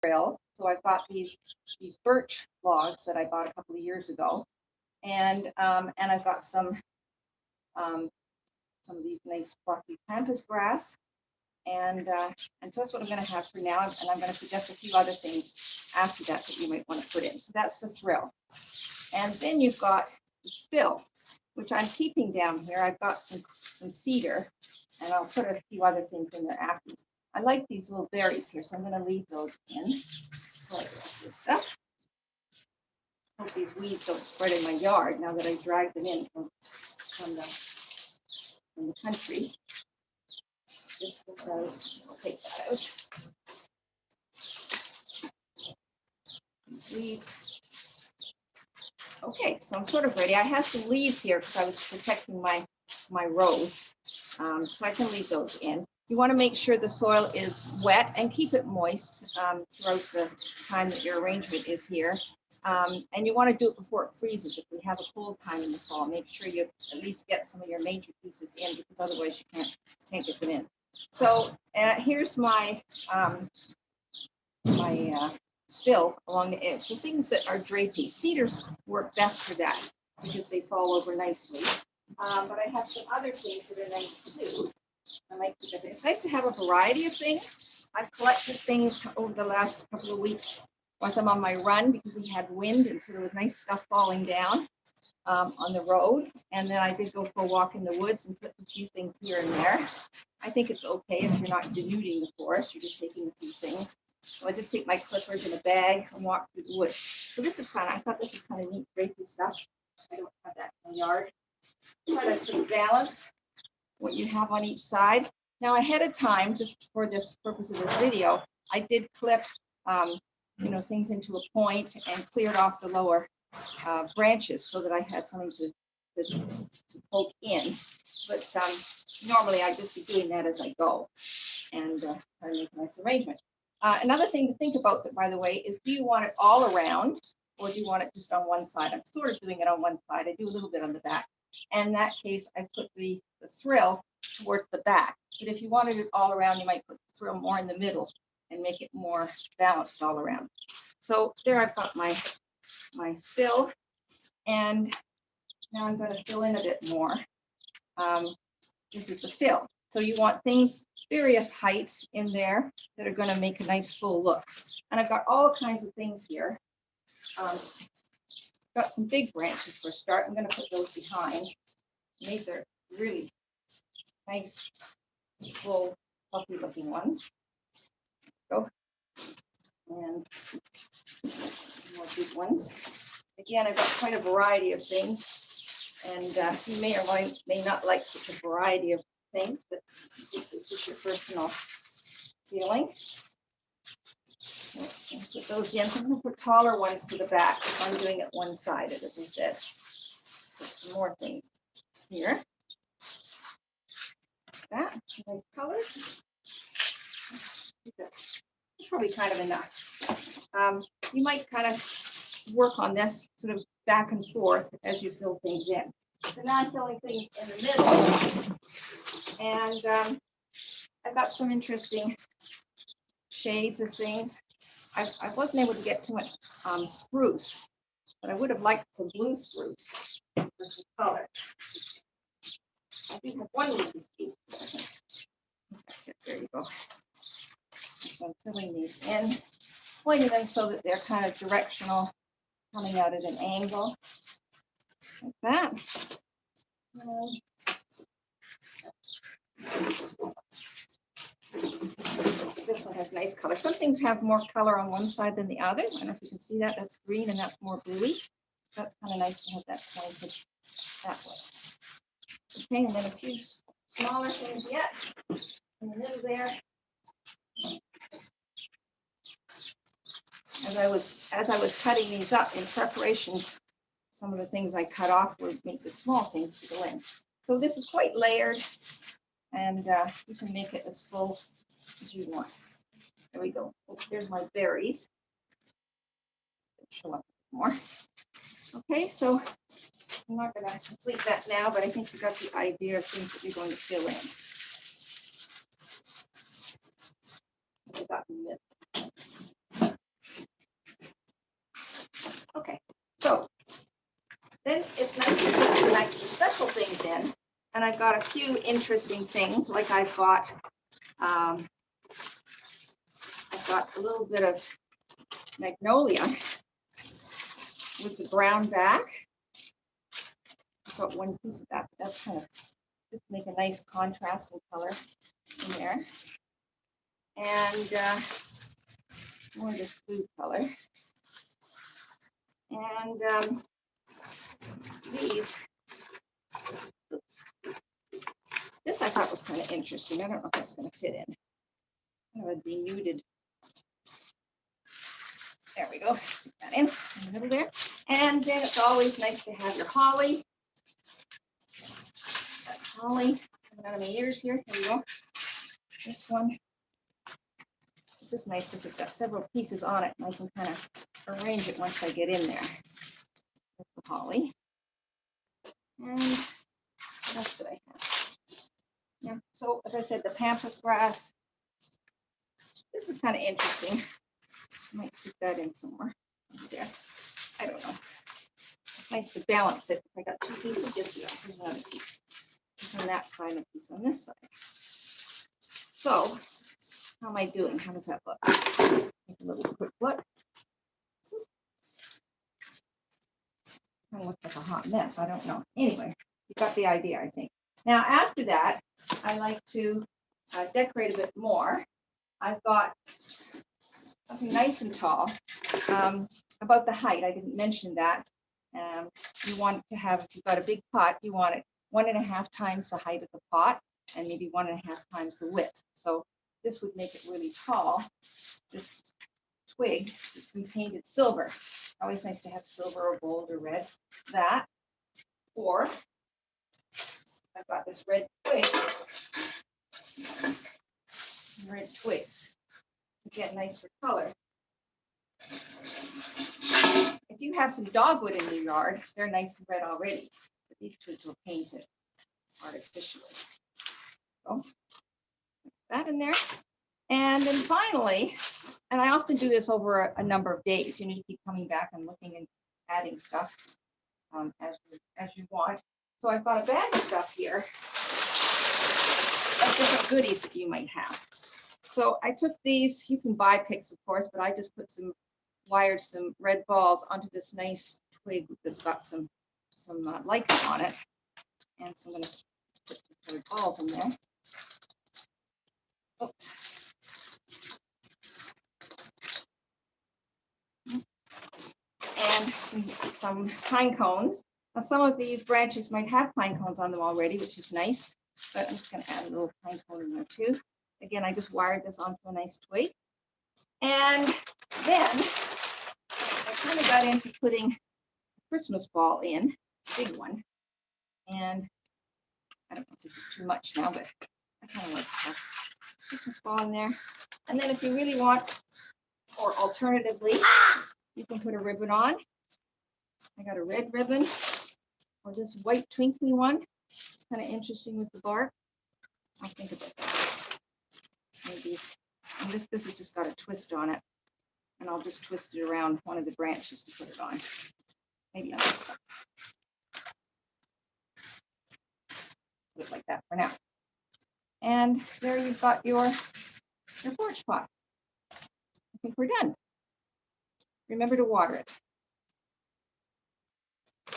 grill. So I've got these birch logs that I bought a couple of years ago, and I've got some of these nice fluffy pampas grass, and so that's what I'm going to have for now. And I'm going to suggest a few other things after that that you might want to put in. So that's the thrill, and then you've got the spill, which I'm keeping down here. I've got some cedar, and I'll put a few other things in there after. I like these little berries here, so I'm going to leave those in. Like this stuff. Hope these weeds don't spread in my yard now that I dragged them in from the country. Just I'll take that out. Weeds. Okay, so I'm sort of ready. I have some leaves here because I was protecting my rows, so I can leave those in. You want to make sure the soil is wet and keep it moist throughout the time that your arrangement is here. And you want to do it before it freezes. If we have a cold time in the fall, make sure you at least get some of your major pieces in, because otherwise you can't get them in. So here's my spill along the edge. The things that are drapey, cedars work best for that because they fall over nicely. But I have some other things that are nice too. It's nice to have a variety of things. I've collected things over the last couple of weeks once I'm on my run because we had wind, and so there was nice stuff falling down on the road. And then I did go for a walk in the woods and put a few things here and there. I think it's okay if you're not denuding the forest, you're just taking a few things. So I just take my clippers in a bag and walk through the woods. So this is I thought this was kind of neat, drapey stuff. I don't have that in my yard. Try to sort of balance what you have on each side. Now ahead of time, just for this purpose of this video, I did clip things into a point and cleared off the lower branches so that I had something to poke in. But normally I'd just be doing that as I go and try to make a nice arrangement. Another thing to think about, by the way, is do you want it all around or do you want it just on one side? I'm sort of doing it on one side. I do a little bit on the back. And in that case, I put the thrill towards the back. But if you wanted it all around, you might put the thrill more in the middle and make it more balanced all around. So there I've got my spill. And now I'm going to fill in a bit more. This is the fill. So you want things, various heights in there that are going to make a nice full look. And I've got all kinds of things here. Got some big branches for a start. I'm going to put those behind. And these are really nice, full, fluffy looking ones. Go. And more big ones. Again, I've got quite a variety of things. And you may or may not like such a variety of things, but this is just your personal feeling. Put those in. I'm going to put taller ones to the back if I'm doing it one-sided, as I said. Put some more things here. That nice colors. That's probably kind of enough. You might kind of work on this sort of back and forth as you fill things in. So now I'm filling things in the middle, and I've got some interesting shades of things. I wasn't able to get too much spruce, but I would have liked some blue spruce for some color. I do have one of these spruce. That's it. There you go. So I'm filling these in, pointing them so that they're kind of directional, coming out at an angle, like that. This one has nice color. Some things have more color on one side than the other. I don't know if you can see that. That's green and that's more bluey. That's kind of nice to have that pointed that way. Okay, and then a few smaller things yet in the middle there. As I was cutting these up in preparation, some of the things I cut off would make the small things to go in. So this is quite layered, and you can make it as full as you want. There we go. Oh, here's my berries. Show up more. Okay, so I'm not going to complete that now, but I think you got the idea of things that you're going to fill in. And I've got a few interesting things, like I've got a little bit of magnolia with the brown back. I've got one piece of that, but that's kind of just make a nice contrasting color in there. And more of this blue color. And these, oops. This I thought was kind of interesting. I don't know if that's going to fit in. Kind of a denuded. There we go. Stick that in the middle there. And then it's always nice to have your holly. That holly coming out of my ears here. Here we go. This one. This is nice because it's got several pieces on it, and I can kind of arrange it once I get in there with the holly. And what else did I have? Yeah, so as I said, the pampas grass. This is kind of interesting. I might stick that in somewhere. There. I don't know. It's nice to balance it. I got two pieces. Yes, yeah, there's another piece. Piece on that side and a piece on this side. So, how am I doing? How does that look? Take a little quick look. Kind of looks like a hot mess. I don't know. Anyway, you got the idea, I think. Now, after that, I like to decorate a bit more. I've got something nice and tall. About the height, I didn't mention that. You want to have, if you've got a big pot, you want it 1.5 times the height of the pot and maybe 1.5 times the width. So this would make it really tall. This twig has been painted silver. Always nice to have silver or gold or red. That. Or I've got this red twig. Red twigs to get nicer color. If you have some dogwood in your yard, they're nice and red already. But these twigs were painted artificially. So that in there. And then finally, and I often do this over a number of days. You need to keep coming back and looking and adding stuff as you want. So I've got a bag of stuff here of different goodies that you might have. So I took these. You can buy picks, of course, but I just put wired some red balls onto this nice twig that's got some lichen on it. And so I'm going to put some red balls in there. Oops. And some pine cones. Now, some of these branches might have pine cones on them already, which is nice, but I'm just going to add a little pine cone in there too. Again, I just wired this onto a nice twig. And then I kind of got into putting a Christmas ball in, big one. And I don't know if this is too much now, but I kind of like to have a Christmas ball in there. And then if you really want, or alternatively, you can put a ribbon on. I got a red ribbon or this white twinkly one. It's kind of interesting with the bark. I'll think about that. Maybe. And this has just got a twist on it. And I'll just twist it around one of the branches to put it on. Maybe on this side. Put it like that for now. And there you've got your porch pot. I think we're done. Remember to water it.